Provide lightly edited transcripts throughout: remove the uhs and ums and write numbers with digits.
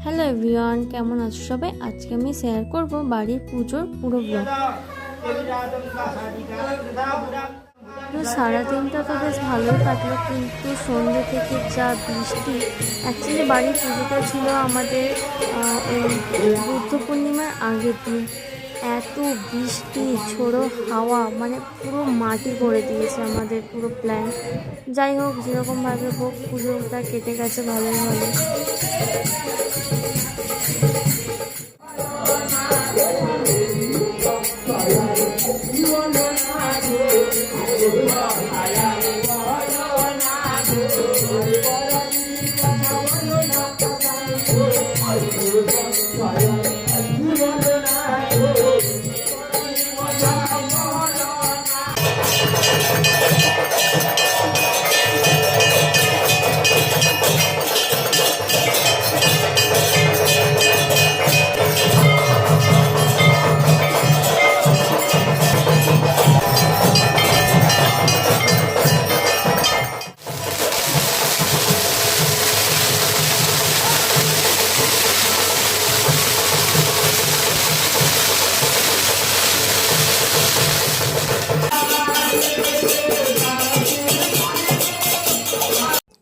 Hello everyone, কেমন আছো সবাই? আজকে আমি শেয়ার করব বাড়ির পুজোর পুরো ব্লগ। তো সারাদিনটা তো বেশ ভালোই কাটলো, কিন্তু সন্ধ্যে থেকে যা বৃষ্টি। অ্যাকচুয়ালি বাড়ির পুজোটা ছিল আমাদের ওই বুদ্ধ পূর্ণিমার আগের দিন। এত বৃষ্টি, ঝোড়ো হাওয়া, মানে পুরো মাটি করে দিয়েছে আমাদের পুরো প্ল্যান। যাই হোক, যেরকমভাবে হোক পুজোটা কেটে গেছে ভালোই ভালো।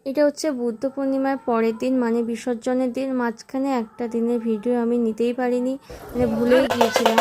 এটা হচ্ছে বুদ্ধ পূর্ণিমার পরের দিন, মানে বিসর্জনের দিন। মাঝখানে একটা দিনের ভিডিও আমি নিতেই পারিনি, মানে ভুলেই গিয়েছিলাম।